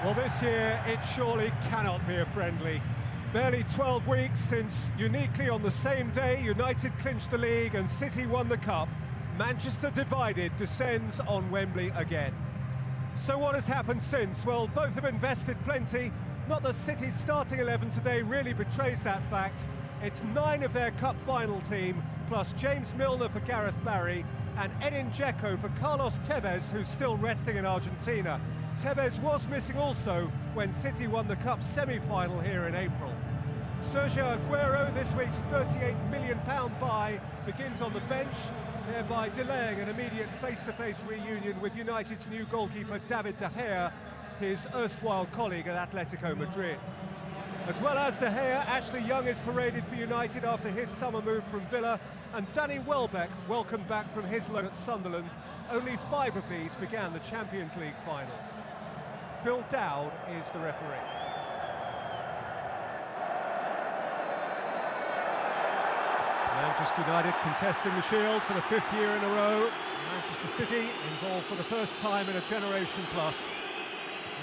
Well, this year, it surely cannot be a friendly. Barely 12 weeks since, uniquely on the same day, United clinched the league and City won the Cup, Manchester divided descends on Wembley again. So what has happened since? Well, both have invested plenty. Not that City's starting 11 today really betrays that fact. It's 9 of their Cup final team, plus James Milner for Gareth Barry, and Edin Dzeko for Carlos Tevez, who's still resting in Argentina. Tevez was missing also when City won the Cup semi-final here in April. Sergio Aguero, this week's £38 million buy, begins on the bench, thereby delaying an immediate face-to-face reunion with United's new goalkeeper David De Gea, his erstwhile colleague at Atletico Madrid. As well as De Gea, Ashley Young is paraded for United after his summer move from Villa, and Danny Welbeck welcomed back from his loan at Sunderland. Only 5 of these began the Champions League final. Phil Dowd is the referee. Manchester United contesting the Shield for the 5th year in a row. Manchester City involved for the first time in a generation plus.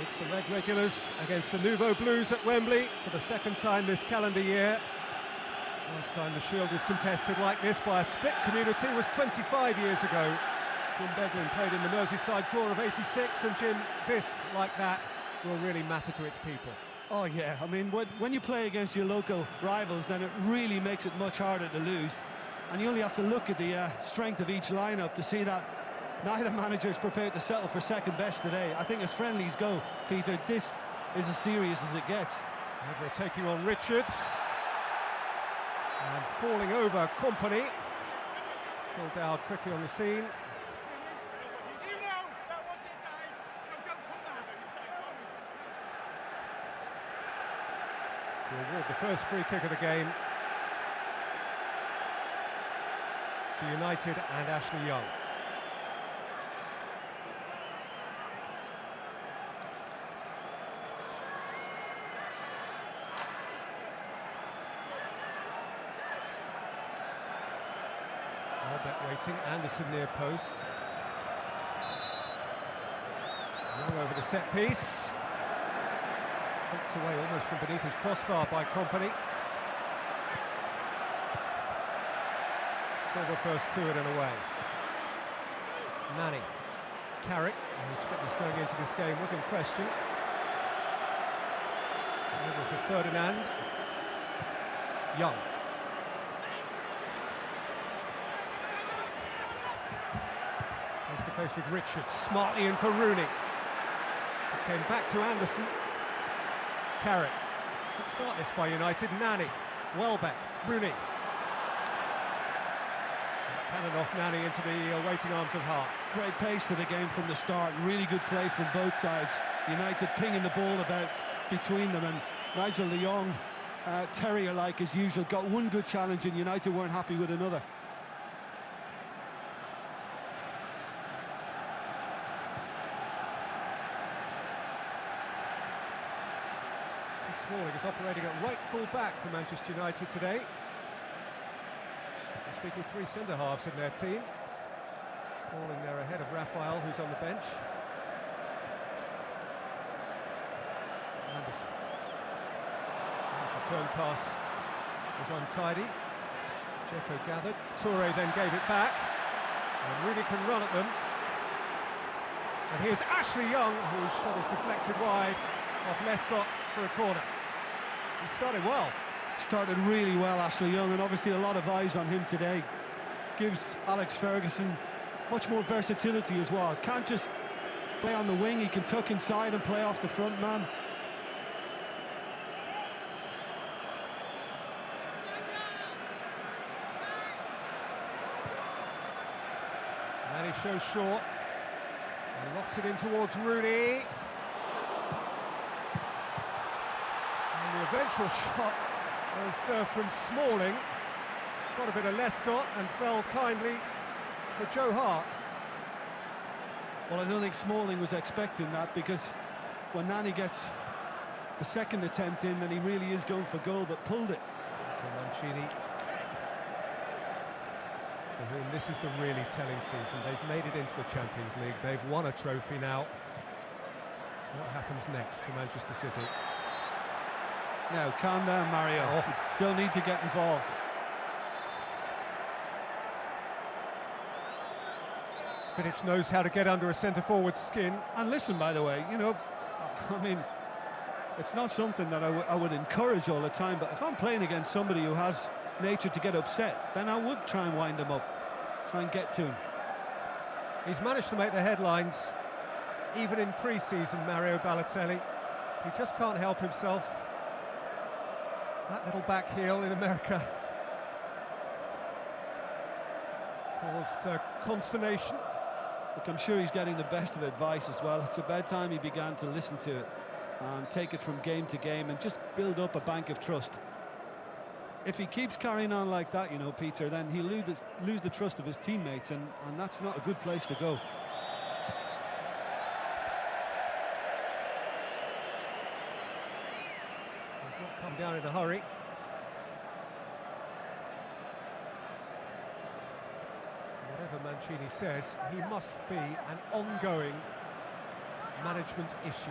It's the Red Regulars against the Nouveau Blues at Wembley for the 2nd time this calendar year. Last time the Shield was contested like this by a split community was 25 years ago. Jim Beglin played in the Merseyside draw of '86, and Jim, this, like that, will really matter to its people. Oh yeah, I mean, when you play against your local rivals, then it really makes it much harder to lose. And you only have to look at the strength of each lineup to see that neither manager is prepared to settle for second best today. I think as friendlies go, Peter, this is as serious as it gets. Over taking on Richards. And falling over Company. Phil Dowd quickly on the scene. To award the first free kick of the game to United and Ashley Young. Welbeck waiting, Anderson near post. Young over the set piece. Hooked away almost from beneath his crossbar by Company. Silver first to it and away. Nani. Carrick, whose fitness going into this game was in question. Over for Ferdinand. Young. Face to face with Richards, smartly in for Rooney. It came back to Anderson. Carrick. Good start this by United. Nani. Welbeck. Rooney. Cannon off Nani into the waiting arms of Hart. Great pace to the game from the start. Really good play from both sides. United pinging the ball about between them, and Nigel de Jong, terrier-like as usual, got one good challenge and United weren't happy with another. Smalling is operating at right full back for Manchester United today. They're speaking 3 centre-halves in their team. Smalling there ahead of Raphael, who's on the bench. Anderson. The return pass was untidy. Dzeko gathered. Toure then gave it back. And Rooney can run at them. And here's Ashley Young, whose shot is deflected wide off Lescott for a corner. He started well. Started really well, Ashley Young, and obviously a lot of eyes on him today. Gives Alex Ferguson much more versatility as well. Can't just play on the wing, he can tuck inside and play off the front man. And he shows short. And lofts it in towards Rooney. The eventual shot was from Smalling, got a bit of Lescott and fell kindly for Joe Hart. Well, I don't think Smalling was expecting that, because when Nani gets the second attempt in, then he really is going for goal, but pulled it. For Mancini, for whom this is the really telling season. They've made it into the Champions League, they've won a trophy now. What happens next for Manchester City? Now, calm down, Mario. Oh. You don't need to get involved. Vidic knows how to get under a centre-forward's skin. And listen, by the way, you know, I mean, it's not something that I would encourage all the time, but if I'm playing against somebody who has nature to get upset, then I would try and wind him up, try and get to him. He's managed to make the headlines, even in pre-season, Mario Balotelli. He just can't help himself. That little back heel in America caused consternation. Look, I'm sure he's getting the best of advice as well. It's about time he began to listen to it and take it from game to game and just build up a bank of trust. If he keeps carrying on like that, you know, Peter, then he'll lose the trust of his teammates, and that's not a good place to go. He's not come down in a hurry. Whatever Mancini says, he must be an ongoing management issue.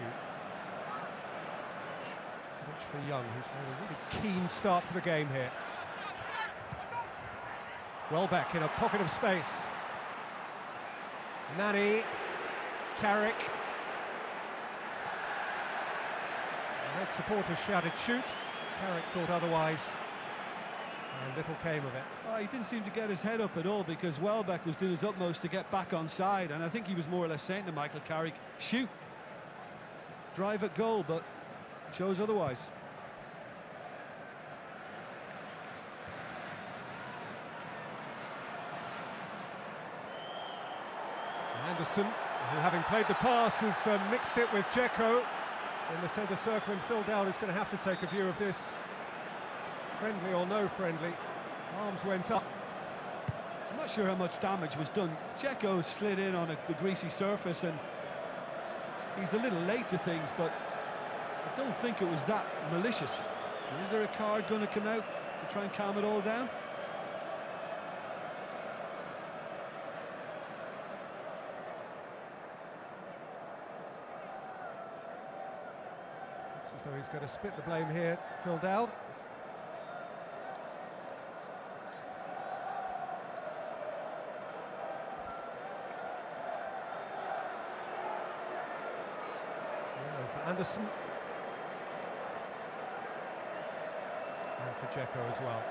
Which for Young, who's made a really keen start to the game here. Well back in a pocket of space. Nani, Carrick. Red supporters shouted shoot. Carrick thought otherwise, and little came of it. Oh, he didn't seem to get his head up at all, because Welbeck was doing his utmost to get back on side, and I think he was more or less saying to Michael Carrick, shoot, drive at goal, but chose otherwise. Anderson, who having played the pass, has mixed it with Dzeko in the centre circle, and Phil Dowd is going to have to take a view of this. Friendly or no friendly, arms went up. I'm not sure how much damage was done. Dzeko slid in on the greasy surface, and he's a little late to things, but I don't think it was that malicious. Is there a card going to come out to try and calm it all down? Looks as though he's going to split the blame here, Phil Dowd. For Anderson and for Dzeko as well.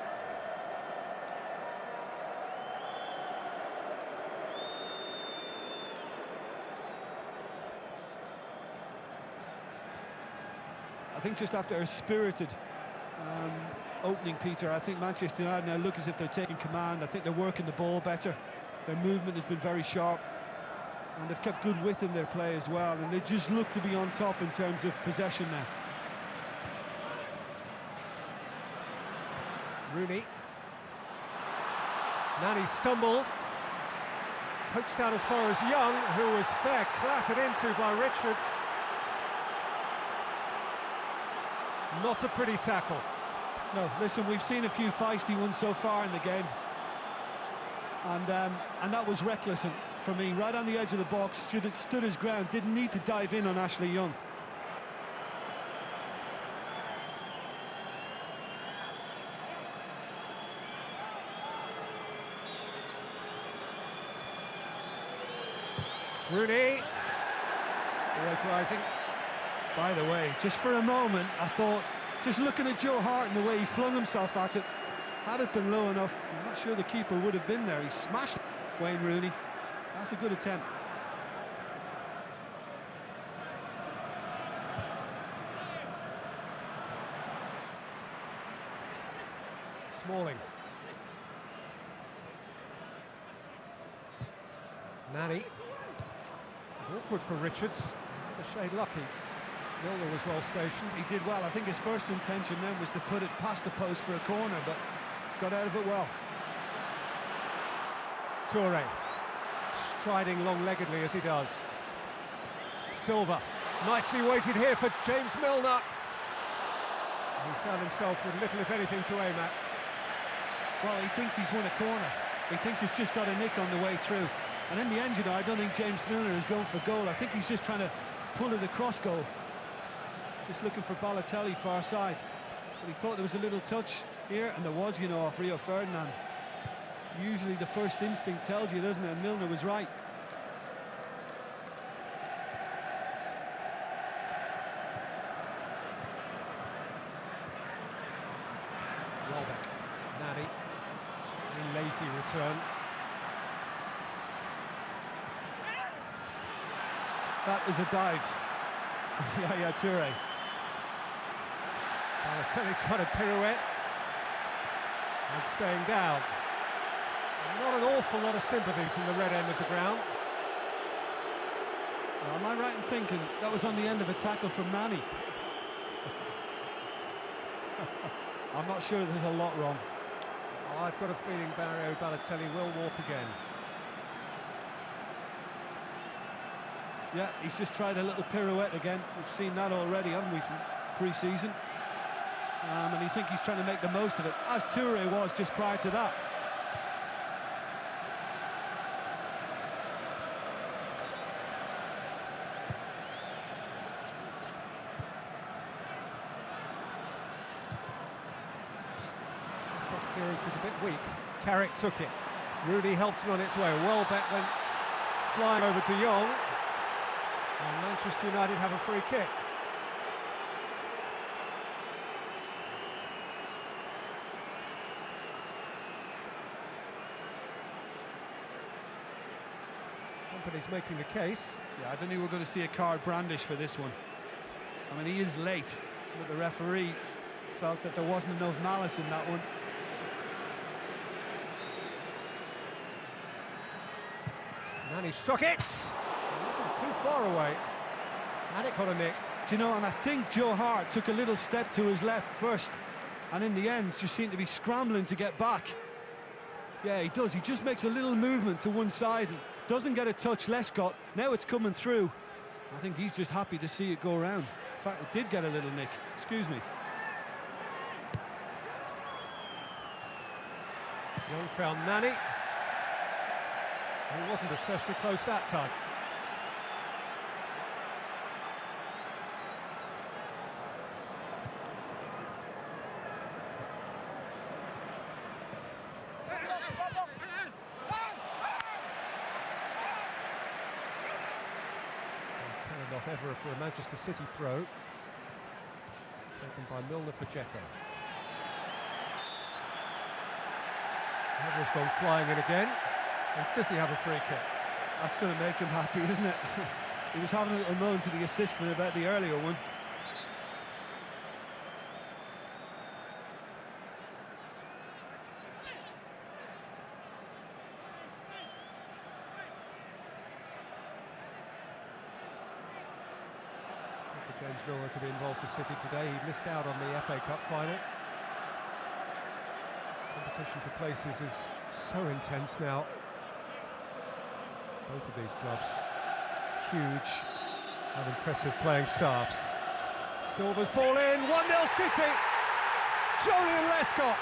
I think just after a spirited opening, Peter, I think Manchester United now look as if they're taking command. I think they're working the ball better. Their movement has been very sharp, and they've kept good width in their play as well, and they just look to be on top in terms of possession now. Rooney. Nani stumbled. Coaxed out as far as Young, who was fair clattered into by Richards. Not a pretty tackle. No, listen, we've seen a few feisty ones so far in the game, and that was reckless for me. Right on the edge of the box, should have stood his ground, didn't need to dive in on Ashley Young. Rooney, always rising. By the way, just for a moment, I thought, just looking at Joe Hart and the way he flung himself at it, had it been low enough, I'm not sure the keeper would have been there. He smashed Wayne Rooney. That's a good attempt. Smalling. Nani. Awkward for Richards. A shade lucky. Milner was well stationed. He did well. I think his first intention then was to put it past the post for a corner, but got out of it well. Toure, striding long-leggedly as he does. Silva, nicely weighted here for James Milner. He found himself with little, if anything, to aim at. Well, he thinks he's won a corner. He thinks he's just got a nick on the way through. And in the end, you know, I don't think James Milner is going for goal. I think he's just trying to pull it across goal. Just looking for Balotelli far side. But he thought there was a little touch here, and there was, you know, off Rio Ferdinand. Usually the first instinct tells you, doesn't it? And Milner was right. Welbeck, Nani, a lazy return. That is a dive. Yeah, Toure. Balotelli trying to pirouette and staying down. Not an awful lot of sympathy from the red end of the ground. Am I right in thinking that was on the end of a tackle from Nani? I'm not sure there's a lot wrong. I've got a feeling Mario Balotelli will walk again. Yeah, he's just tried a little pirouette again. We've seen that already, haven't we, from pre-season? And I think he's trying to make the most of it, as Toure was just prior to that. Cross clearance was a bit weak. Carrick took it. Rooney helped it on its way. Welbeck went flying over to Jong. And Manchester United have a free kick. Company's making the case. Yeah, I don't think we're going to see a card brandish for this one. I mean, he is late, but the referee felt that there wasn't enough malice in that one. Nani struck it! It wasn't too far away. And it got a nick. Do you know, and I think Joe Hart took a little step to his left first, and in the end just seemed to be scrambling to get back. Yeah, he does. He just makes a little movement to one side. Doesn't get a touch, Lescott. Now it's coming through. I think he's just happy to see it go around. In fact, it did get a little nick. Excuse me. Young found Nani. He wasn't especially close that time. Carried off Evra for a Manchester City throw. Taken by Milner for Dzeko. Evra's gone flying in again. And City have a free kick. That's going to make him happy, isn't it? He was having a little moan to the assistant about the earlier one. James Milner to be involved for City today. He missed out on the FA Cup final. Competition for places is so intense now. Both of these clubs, huge and impressive playing staffs. Silva's ball in, 1-0 City. Julian Lescott.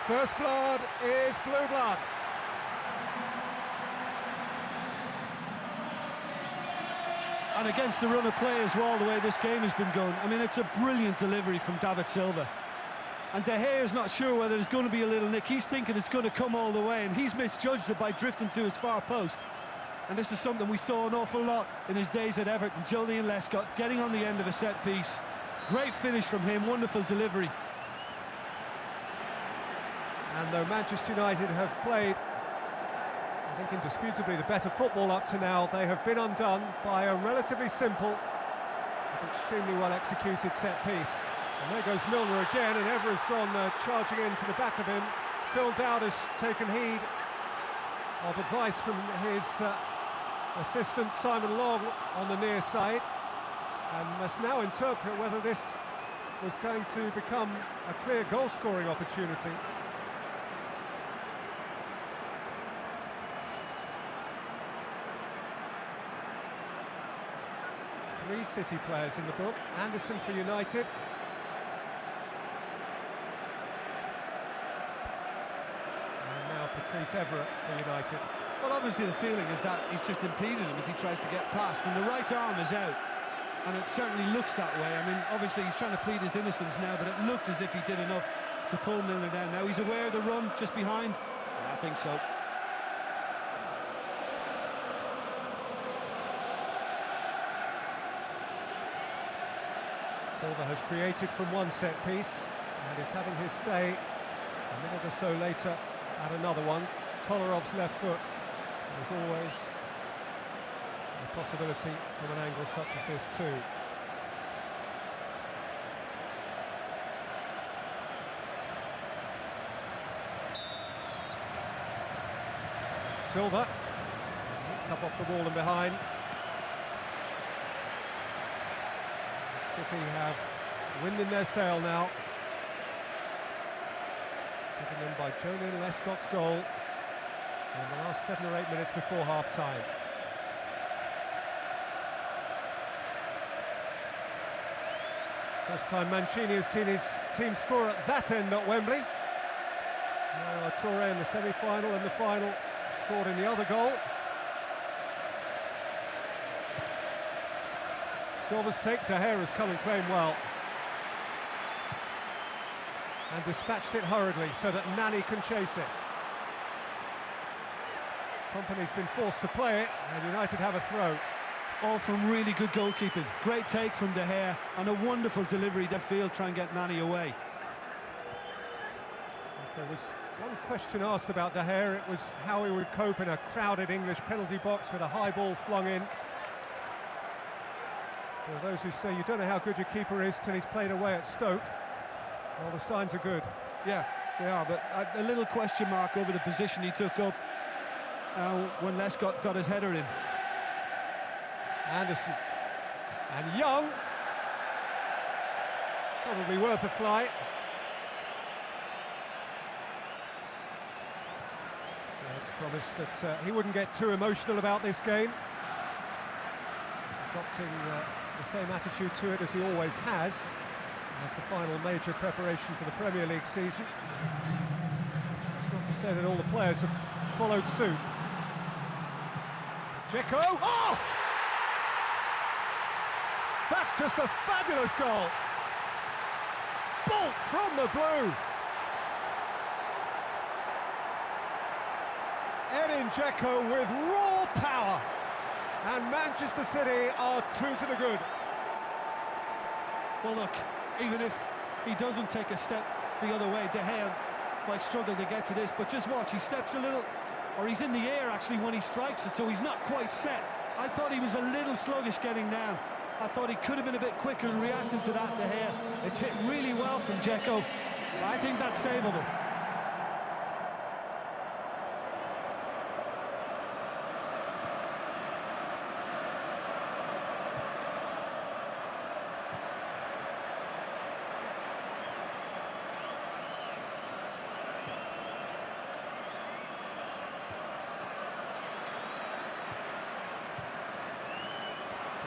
First blood is blue blood. And against the run of play as well, the way this game has been going. I mean, it's a brilliant delivery from David Silva. And De Gea is not sure whether there's going to be a little nick. He's thinking it's going to come all the way, and he's misjudged it by drifting to his far post. And this is something we saw an awful lot in his days at Everton. Julian Lescott getting on the end of a set piece. Great finish from him, wonderful delivery. And though Manchester United have played, I think indisputably the better football up to now, they have been undone by a relatively simple, extremely well executed set piece. And there goes Milner again, and Evra's gone charging into the back of him. Phil Dowd has taken heed of advice from his assistant Simon Long on the near side, and must now interpret whether this was going to become a clear goal-scoring opportunity. Three City players in the book. Anderson for United. Patrice Evra for United. Well, obviously the feeling is that he's just impeded him as he tries to get past, and the right arm is out, and it certainly looks that way. I mean, obviously he's trying to plead his innocence now, but it looked as if he did enough to pull Milner down. Now he's aware of the run just behind. Yeah, I think so. Silva has created from one set piece and is having his say a minute or so later at another one. Kolarov's left foot is always a possibility from an angle such as this too. Silva, nicked up off the wall and behind. City have wind in their sail now. Given in by Jonan Lescott's goal in the last 7 or 8 minutes before half-time. First time Mancini has seen his team score at that end at Wembley. Now Touré in the semi-final and the final scored in the other goal. Silva's take, De Gea has come and claimed well. And dispatched it hurriedly so that Nani can chase it. Kompany's been forced to play it, and United have a throw. All from really good goalkeeping. Great take from De Gea, and a wonderful delivery that field try and get Nani away. If there was one question asked about De Gea, it was how he would cope in a crowded English penalty box with a high ball flung in. There are those who say you don't know how good your keeper is till he's played away at Stoke. Well, the signs are good. Yeah, they are, but a little question mark over the position he took up when Lescott got his header in. Anderson and Young, probably worth a flight. It's promised that he wouldn't get too emotional about this game, adopting the same attitude to it as he always has, as the final major preparation for the Premier League season. It's not to say that all the players have followed suit. Dzeko, oh! That's just a fabulous goal! Bolt from the blue! Edin Dzeko with raw power, and Manchester City are 2 to the good. Well, look, even if he doesn't take a step the other way, De Gea might struggle to get to this, but just watch, he steps a little, or he's in the air actually when he strikes it, so he's not quite set. I thought he was a little sluggish getting down. I thought he could have been a bit quicker in reacting to that, De Gea. It's hit really well from Dzeko. I think that's savable.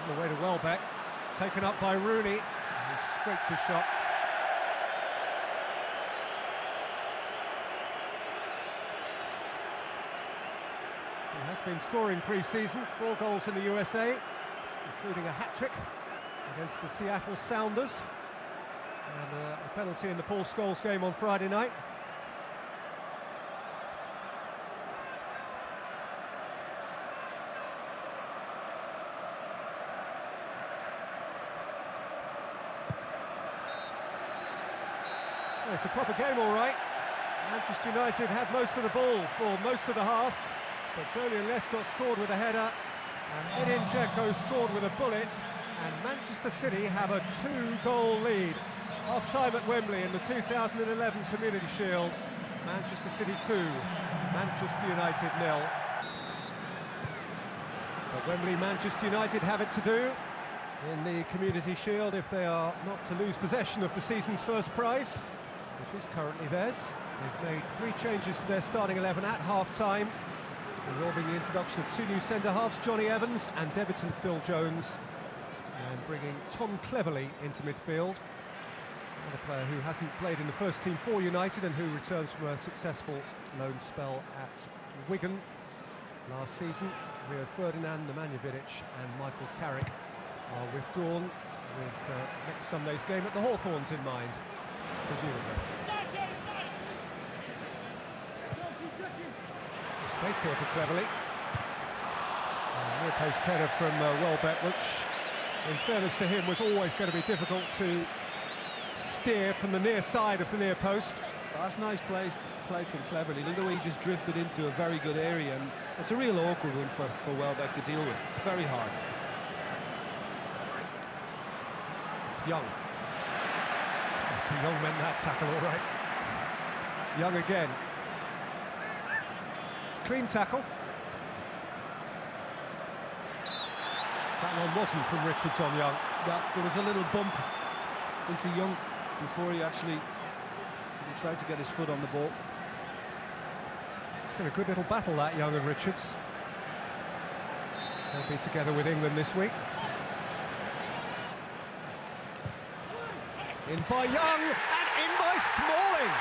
The way to Welbeck, taken up by Rooney, he scraped his shot. He has been scoring pre-season, 4 goals in the USA, including a hat-trick against the Seattle Sounders, and a penalty in the Paul Scholes game on Friday night. It's a proper game, all right. Manchester United had most of the ball for most of the half, but Jonan Lescott scored with a header, and Edin Dzeko scored with a bullet, and Manchester City have a 2-goal lead. Half-time at Wembley in the 2011 Community Shield. Manchester City 2, Manchester United 0. But Wembley, Manchester United have it to do in the Community Shield if they are not to lose possession of the season's first prize, which is currently theirs. They've made 3 changes to their starting 11 at half-time, involving the introduction of 2 new centre-halves, Johnny Evans and debutant Phil Jones, and bringing Tom Cleverley into midfield, another player who hasn't played in the first team for United and who returns from a successful loan spell at Wigan last season. Rio Ferdinand, Nemanja and Michael Carrick are withdrawn with next Sunday's game at the Hawthorns in mind, presumably. Space here for Cleverley. Near post header from Welbeck, which, in fairness to him, was always going to be difficult to steer from the near side of the near post. That's nice play from Cleverley. Look at the way he just drifted into a very good area, and it's a real awkward one for Welbeck to deal with. Very hard. Young. Young meant that tackle, all right. Young again. Clean tackle. That one wasn't from Richards on Young. There was a little bump into Young before he actually tried to get his foot on the ball. It's been a good little battle, that, Young and Richards. They'll be together with England this week. In by Young and in by Smalling.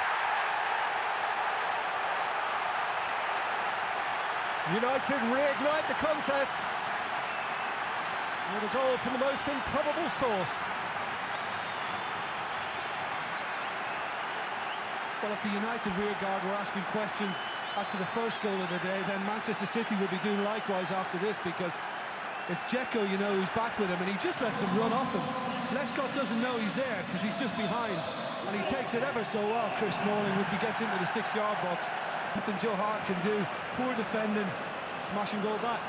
United reignite the contest with a goal from the most improbable source. Well, if the United rearguard were asking questions as to the first goal of the day, then Manchester City will be doing likewise after this, because it's Dzeko, you know, who's back with him, and he just lets him run off him. Lescott doesn't know he's there because he's just behind, and he takes it ever so well, Chris Smalling, once he gets into the 6-yard box. Nothing Joe Hart can do. Poor defending, smash and goal back.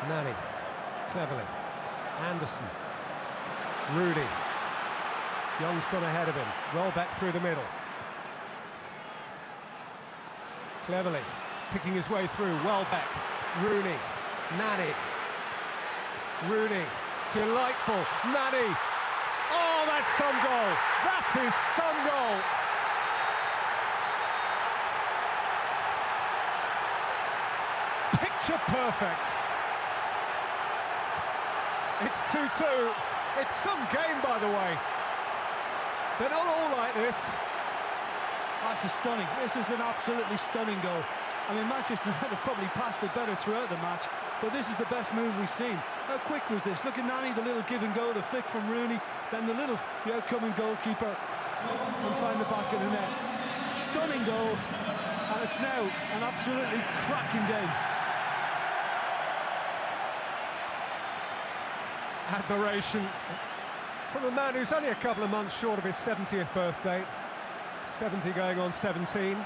Nani, Cleverley, Anderson, Rudy. Young's gone ahead of him. Welbeck through the middle. Cleverley picking his way through. Welbeck, Rooney, Nani. Rooney, delightful. Nani. Oh, that's some goal. That is some goal. Picture perfect. It's 2-2. It's some game, by the way. They're not all like this. That's stunning. This is an absolutely stunning goal. I mean, Manchester United have probably passed it better throughout the match, but this is the best move we've seen. How quick was this? Look at Nani, the little give and go, the flick from Rooney, then the outcoming goalkeeper, and find the back of the net. Stunning goal, and it's now an absolutely cracking game. Admiration from a man who's only a couple of months short of his 70th birthday. 70 going on 17.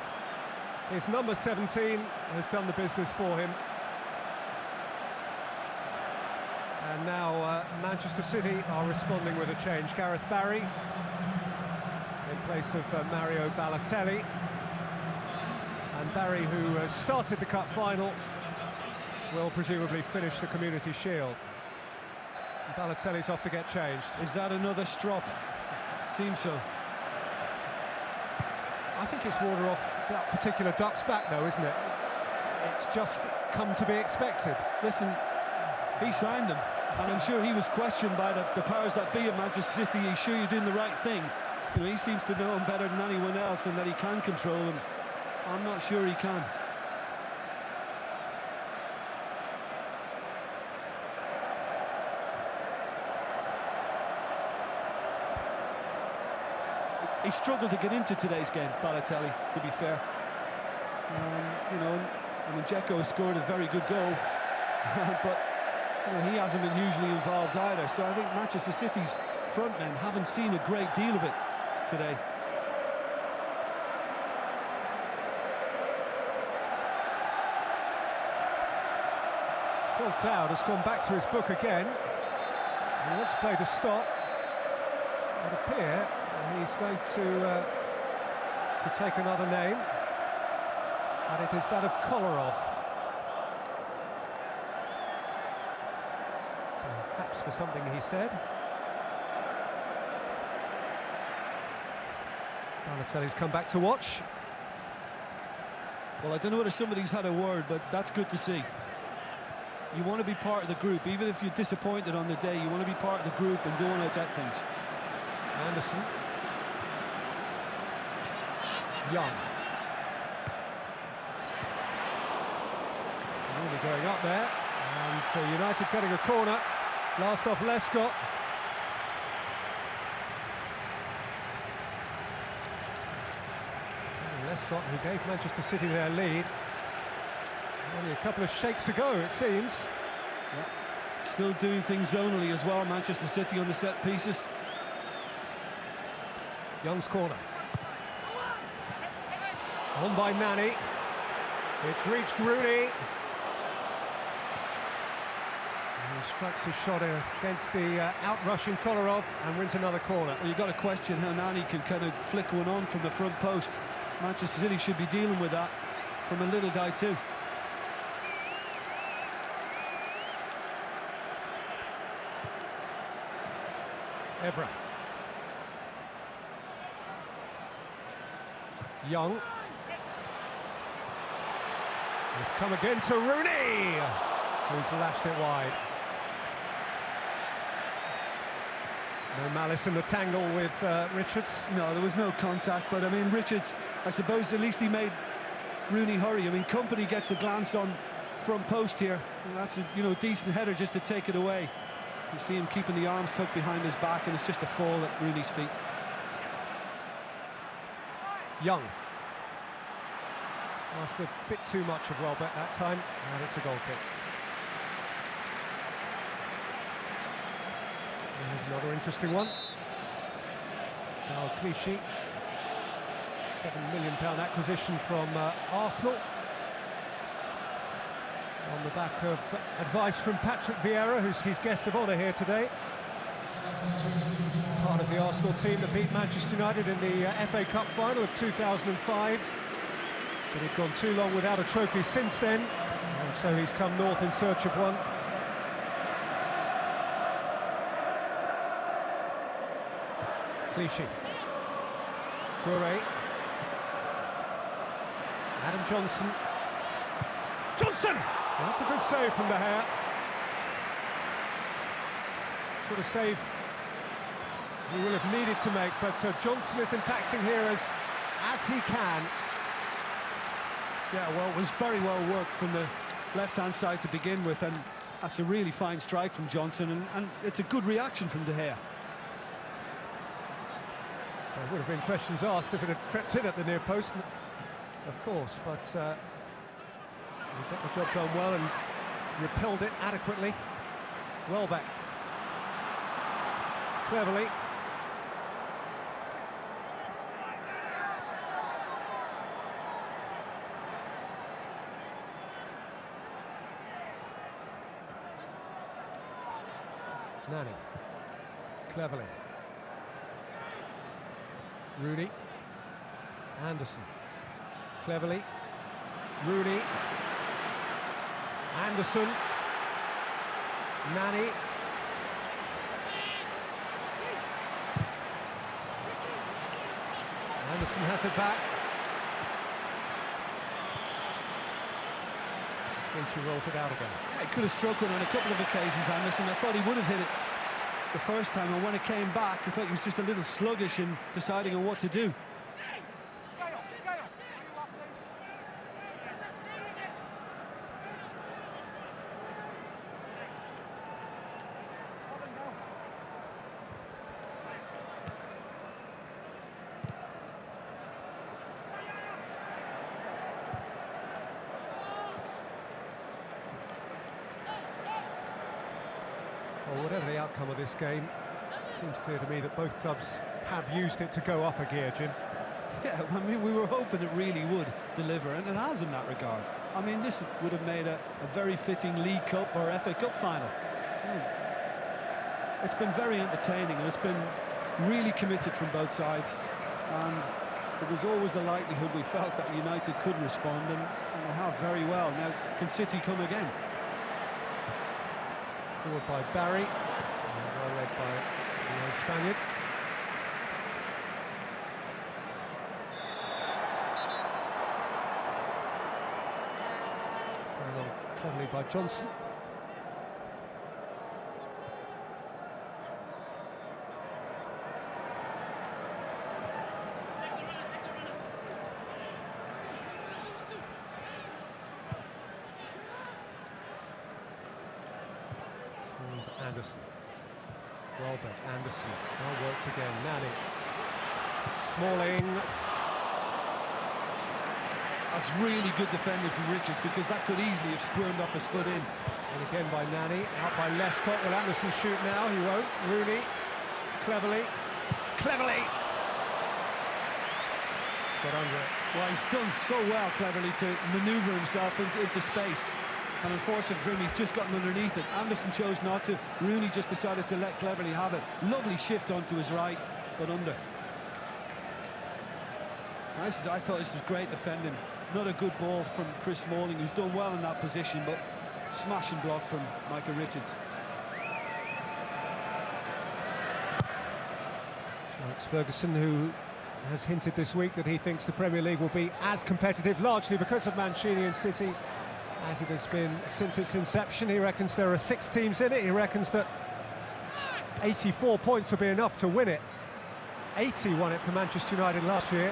His number 17 has done the business for him. And now Manchester City are responding with a change. Gareth Barry in place of Mario Balotelli. And Barry, who started the cup final, will presumably finish the Community Shield. Balotelli's off to get changed. Is that another strop? Seems so. I think it's water off that particular duck's back, though, isn't it? It's just come to be expected. Listen, he signed them, and I'm sure he was questioned by the powers that be at Manchester City. He's sure you're doing the right thing. You know, he seems to know him better than anyone else, and that he can control him. I'm not sure he can. He struggled to get into today's game, Balotelli, to be fair. You know, I mean, Dzeko has scored a very good goal, but you know, he hasn't been hugely involved either. So I think Manchester City's front men haven't seen a great deal of it today. Phil Dowd has gone back to his book again. He wants to play the stop. It would appear he's going to take another name, and it is that of Kolarov. Perhaps for something he said. Balotelli's come back to watch. Well, I don't know whether somebody's had a word, but that's good to see. You want to be part of the group, even if you're disappointed on the day. You want to be part of the group and don't want to upset things. Anderson. Young. Really going up there, and United getting a corner. Last off Lescott. Lescott, who gave Manchester City their lead only a couple of shakes ago, it seems. Yeah. Still doing things zonally as well, Manchester City on the set pieces. Young's corner. On by Nani. It's reached Rooney. And he strikes his shot against the out-rushing Kolarov and wins another corner. Well, you've got to question how Nani can kind of flick one on from the front post. Manchester City should be dealing with that from a little guy too. Evra. Young. It's come again to Rooney, who's lashed it wide. No malice in the tangle with Richards. No, there was no contact, but I mean, Richards, I suppose at least he made Rooney hurry. I mean, Company gets the glance on front post here, and that's a decent header just to take it away. You see him keeping the arms tucked behind his back, and it's just a fall at Rooney's feet. Young. Asked a bit too much of Welbeck that time, and it's a goal kick. Here's another interesting one. Now Clichy, £7 million acquisition from Arsenal. On the back of advice from Patrick Vieira, who's his guest of honour here today. Part of the Arsenal team that beat Manchester United in the FA Cup final of 2005. But he'd gone too long without a trophy since then, and so he's come north in search of one. Clichy. Toure. Adam Johnson. Johnson! That's a good save from De Gea. Sort of save he will have needed to make, but Johnson is impacting here as he can. Yeah, well, it was very well worked from the left-hand side to begin with, and that's a really fine strike from Johnson, and it's a good reaction from De Gea. There would have been questions asked if it had crept in at the near post, of course, but he got the job done well and repelled it adequately. Welbeck. Cleverly. Nani. Cleverly. Rooney. Anderson. Cleverly. Rooney. Anderson. Nani. Anderson has it back. And she rolls it out again. Yeah, he could have struck one on a couple of occasions, Anderson. I thought he would have hit it the first time, and when it came back, I thought he was just a little sluggish in deciding on what to do. Well, whatever the outcome of this game, it seems clear to me that both clubs have used it to go up a gear, Jim. Yeah, I mean, we were hoping it really would deliver, and it has in that regard. I mean, this would have made a very fitting League Cup or FA Cup final. It's been very entertaining, and it's been really committed from both sides. And there was always the likelihood we felt that United could respond, and they have very well. Now, can City come again? Forward by Barry, well led by the old Spaniard. Thrown on cleverly by Johnson. Anderson. Welbeck, Anderson, well worked again, Nani. Smalling. That's really good defending from Richards, because that could easily have squirmed off his foot in. And again by Nani, out by Lescott. Will Anderson shoot now? He won't. Rooney, cleverly. Got under it. Well, he's done so well, cleverly, to manoeuvre himself into space. And unfortunately for him, he's just gotten underneath it. Anderson chose not to. Rooney just decided to let Cleverly have it. Lovely shift onto his right, but under. I thought this was great defending. Not a good ball from Chris Smalling, who's done well in that position, but smashing block from Michael Richards. Alex Ferguson, who has hinted this week that he thinks the Premier League will be as competitive, largely because of Mancini and City, as it has been since its inception. He reckons there are 6 teams in it. He reckons that 84 points will be enough to win it. 80 won it for Manchester United last year.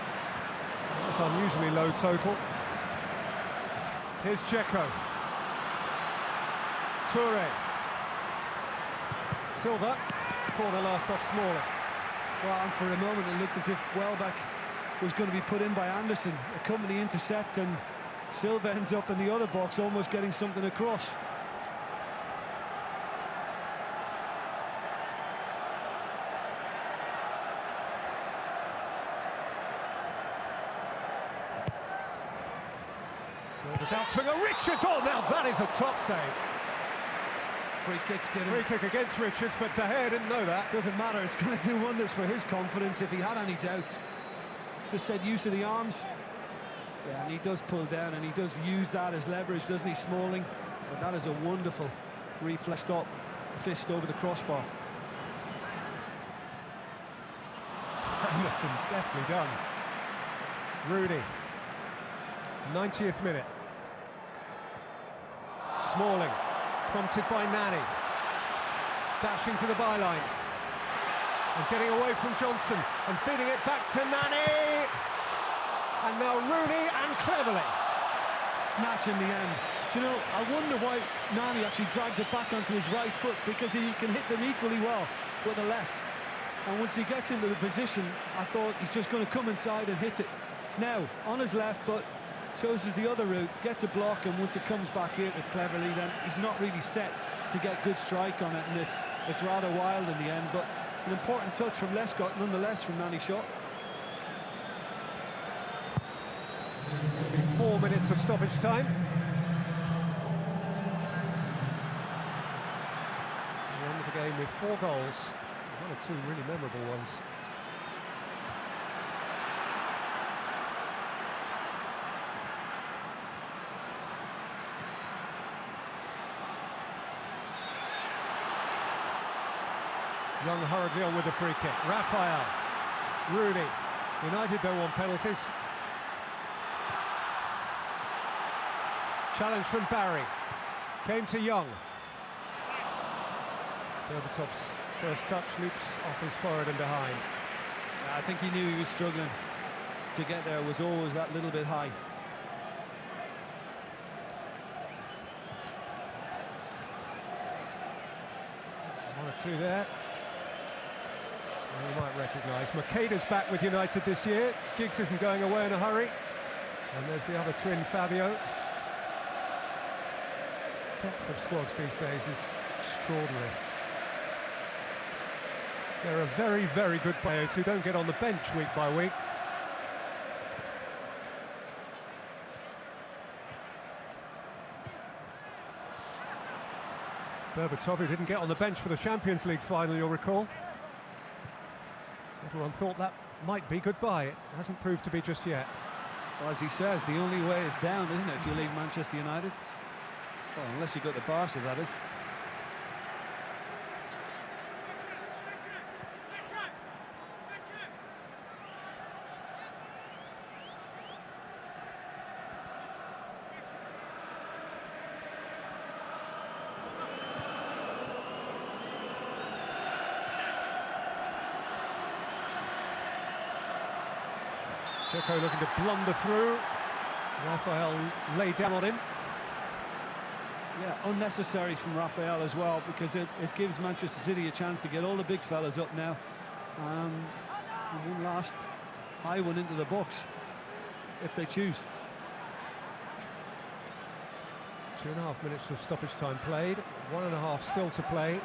That's unusually low total. Here's Dzeko. Toure. Silva. Corner last off Smalling. Well, and for a moment it looked as if Welbeck was going to be put in by Anderson. A company intercept, and Silva ends up in the other box, almost getting something across. Silva's outswinger, Richards! Oh, now that is a top save. Free kicks get him. Free kick against Richards, but De Gea didn't know that. Doesn't matter, it's going to do wonders for his confidence if he had any doubts. Just said use of the arms. Yeah, and he does pull down, and he does use that as leverage, doesn't he, Smalling? But that is a wonderful reflex stop, fist over the crossbar. Anderson, deftly done. Rooney, 90th minute. Smalling, prompted by Nani, dashing to the byline and getting away from Johnson and feeding it back to Nani, and now Rooney, and cleverly snatch in the end. Do you know, I wonder why Nani actually dragged it back onto his right foot, because he can hit them equally well with the left, and once he gets into the position, I thought he's just going to come inside and hit it. Now on his left, but chooses the other route, gets a block, and once it comes back here to Cleverly, then he's not really set to get good strike on it, and it's rather wild in the end, but an important touch from Lescott nonetheless from Nani shot. 4 minutes of stoppage time. The end of the game with 4 goals, 1 or 2 really memorable ones. Young hurriedly on with the free kick. Raphael, Rooney. United don't want penalties. Challenge from Barry. Came to Young. Berbatov's first touch loops off his forward and behind. I think he knew he was struggling to get there. Was always that little bit high. One or two there. You might recognise Makeda's back with United this year. Giggs isn't going away in a hurry. And there's the other twin, Fabio. Depth of squads these days is extraordinary. There are very, very good players who don't get on the bench week by week. Berbatov, who didn't get on the bench for the Champions League final, you'll recall. Everyone thought that might be goodbye. It hasn't proved to be just yet. Well, as he says, the only way is down, isn't it, if you leave Manchester United? Well, unless you got the Barca, that is. Dzeko looking to blunder through. Raphael laid down on him. Yeah, unnecessary from Raphael as well, because it gives Manchester City a chance to get all the big fellas up now. And one last high one into the box, if they choose. 2.5 minutes of stoppage time played, 1.5 still to play.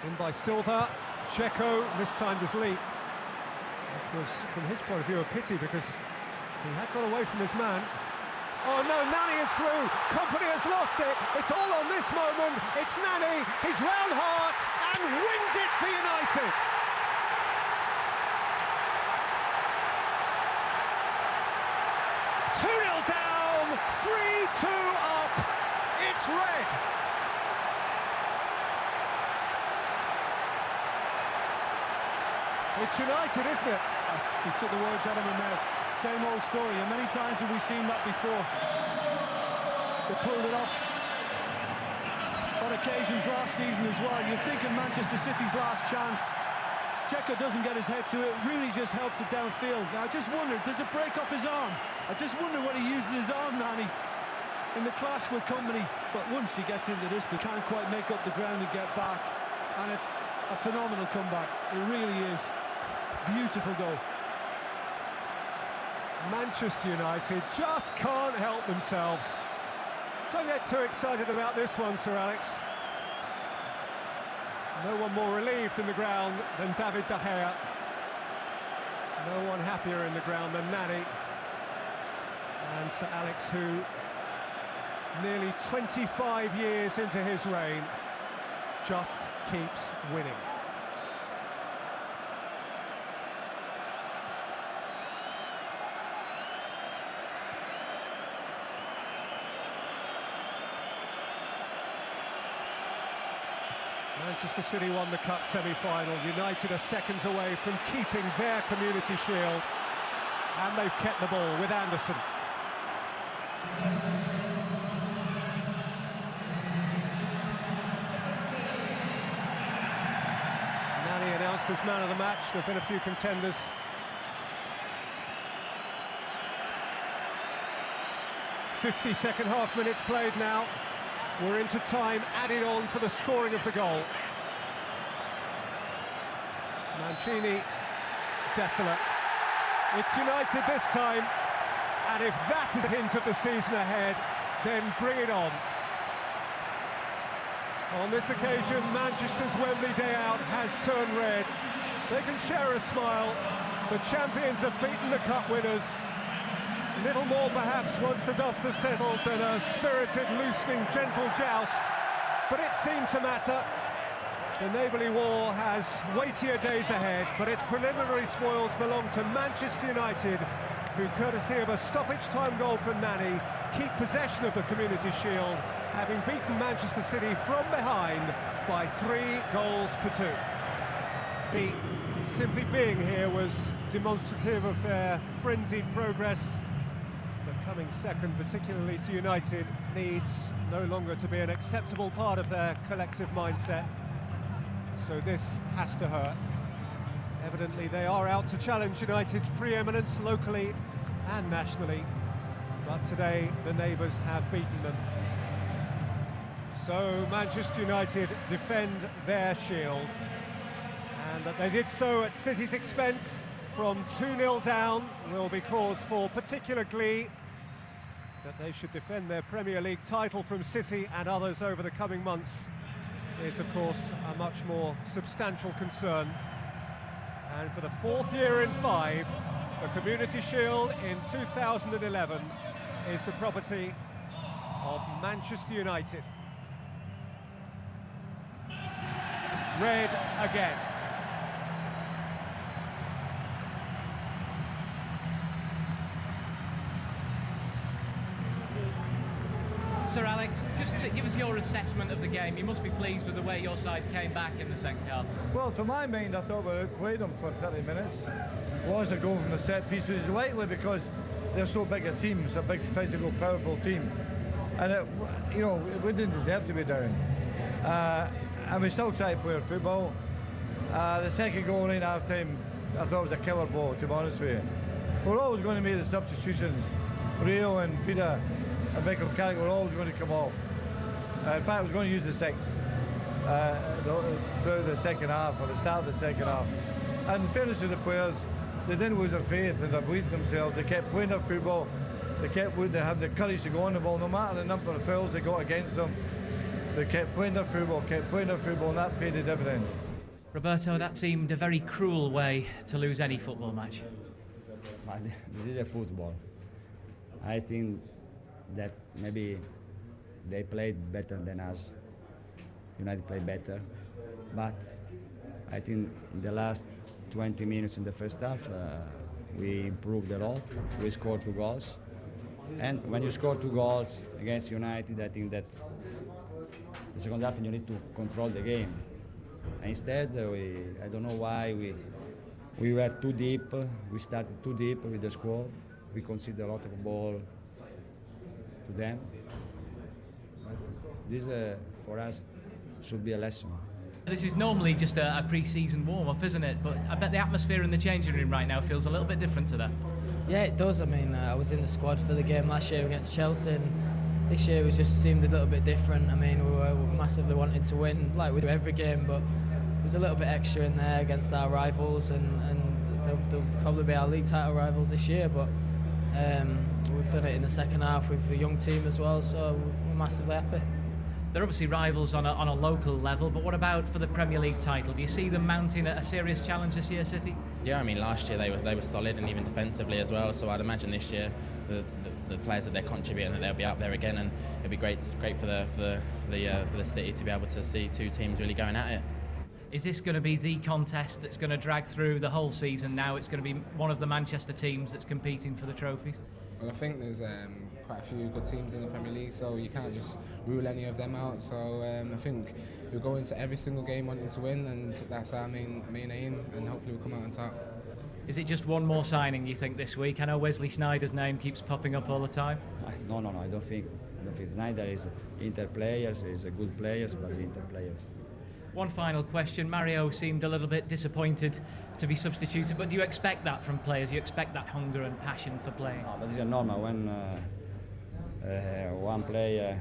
In by Silva, Checo mistimed his leap, which was, from his point of view, a pity because he had got away from his man. Oh no, Nani is through, Company has lost it, it's all on this moment, it's Nani, he's round Hart and wins it for United! Down, 3-2 up, it's red. It's United, isn't it? Yes, he took the words out of my mouth. Same old story, and many times have we seen that before. They pulled it off on occasions last season as well. You're thinking Manchester City's last chance. Checo doesn't get his head to it, Rooney just helps it downfield. Now I just wonder, does it break off his arm? I just wonder what he uses his arm, Nani, in the clash with Company. But once he gets into this, he can't quite make up the ground and get back. And it's a phenomenal comeback, it really is. Beautiful goal. Manchester United just can't help themselves. Don't get too excited about this one, Sir Alex. No one more relieved in the ground than David De Gea. No one happier in the ground than Nani. And Sir Alex, who nearly 25 years into his reign, just keeps winning. Manchester City won the Cup semi-final. United are seconds away from keeping their Community Shield. And they've kept the ball with Anderson. Nani announced as man of the match. There have been a few contenders. .52 half minutes played now. We're into time added on for the scoring of the goal. Mancini, desolate. It's United this time, and if that is a hint of the season ahead, then bring it on. On this occasion, Manchester's Wembley day out has turned red. They can share a smile. The champions have beaten the cup winners. Little more perhaps once the dust has settled than a spirited, loosening, gentle joust. But it seemed to matter. The neighbourly war has weightier days ahead, but its preliminary spoils belong to Manchester United, who, courtesy of a stoppage-time goal from Nani, keep possession of the Community Shield, having beaten Manchester City from behind by 3-2. Simply being here was demonstrative of their frenzied progress. Coming second, particularly to United, needs no longer to be an acceptable part of their collective mindset. So this has to hurt. Evidently they are out to challenge United's pre-eminence locally and nationally. But today the neighbours have beaten them. So Manchester United defend their shield. And that they did so at City's expense from 2-0 down will be cause for particular glee. That they should defend their Premier League title from City and others over the coming months is, of course, a much more substantial concern. And for the 4th year in 5, the Community Shield in 2011 is the property of Manchester United. Red again. Sir Alex, just to give us your assessment of the game. You must be pleased with the way your side came back in the second half. Well, for my mind, I thought we outplayed them for 30 minutes. Was a goal from the set piece, which is likely because they're so big a team. It's a big, physical, powerful team. And, we didn't deserve to be down. And we still tried to play our football. The second goal in half-time, I thought was a killer ball, to be honest with you. we're always going to make the substitutions. Rio and Vida and Michael Carrick were always going to come off. In fact, I was going to use the 6 through the second half, or the start of the second half. And in fairness to the players, they didn't lose their faith and their belief in themselves. They kept playing their football. They kept having the courage to go on the ball, no matter the number of fouls they got against them. They kept playing their football, and that paid a dividend. Roberto, that seemed a very cruel way to lose any football match. But this is a football. I think that maybe they played better than us. United played better, but I think in the last 20 minutes in the first half, we improved a lot. We scored 2 goals. And when you score 2 goals against United, I think that the second half you need to control the game. And instead, I don't know why we were too deep. We started too deep with the squad. We conceded a lot of ball to them. But this, for us, should be a lesson. This is normally just a pre-season warm-up, isn't it? But I bet the atmosphere in the changing room right now feels a little bit different to that. Yeah, it does. I mean, I was in the squad for the game last year against Chelsea, and this year it just seemed a little bit different. I mean, we were massively wanting to win, like we do every game, but there's a little bit extra in there against our rivals, and they'll probably be our league title rivals this year, but we've done it in the second half with a young team as well, so we're massively happy. They're obviously rivals on a local level, but what about for the Premier League title? Do you see them mounting a serious challenge this year, City? Yeah, I mean, last year they were solid and even defensively as well. So I'd imagine this year the players that they're contributing, that they'll be up there again, and it'd be great for the City to be able to see 2 teams really going at it. Is this going to be the contest that's going to drag through the whole season now? It's going to be one of the Manchester teams that's competing for the trophies? Well, I think there's quite a few good teams in the Premier League, so you can't just rule any of them out. So I think we'll go into every single game wanting to win, and that's our main aim, and hopefully we'll come out on top. Is it just one more signing, you think, this week? I know Wesley Sneijder's name keeps popping up all the time. No, I don't think. Sneijder is Inter players, is a good players, but Inter players. One final question. Mario seemed a little bit disappointed to be substituted, but do you expect that from players? You expect that hunger and passion for playing? No, but it's normal when one player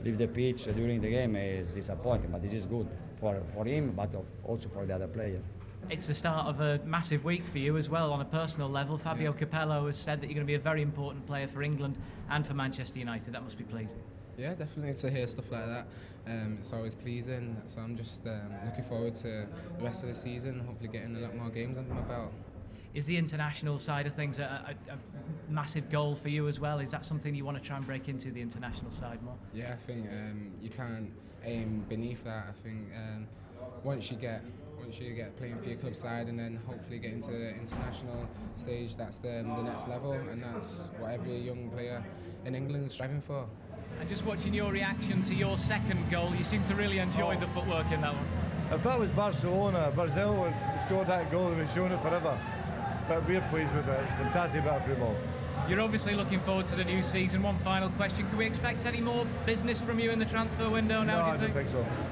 leave the pitch during the game is disappointing, but this is good for him, but also for the other player. It's the start of a massive week for you as well on a personal level. Fabio Capello has said that you're going to be a very important player for England and for Manchester United. That must be pleasing. Yeah, definitely to hear stuff like that. It's always pleasing. So I'm just looking forward to the rest of the season, hopefully getting a lot more games under my belt. Is the international side of things a massive goal for you as well? Is that something you want to try and break into, the international side more? Yeah, I think you can't aim beneath that. I think once you get playing for your club side and then hopefully get into the international stage, that's the next level, and that's what every young player in England is striving for. And just watching your reaction to your second goal, you seem to really enjoy the footwork in that one. If that was Brazil would scored that goal and we've shown it forever. But we're pleased with it. It's fantastic bit of football. You're obviously looking forward to the new season. One final question. Can we expect any more business from you in the transfer window now, No, do you think? I don't think so.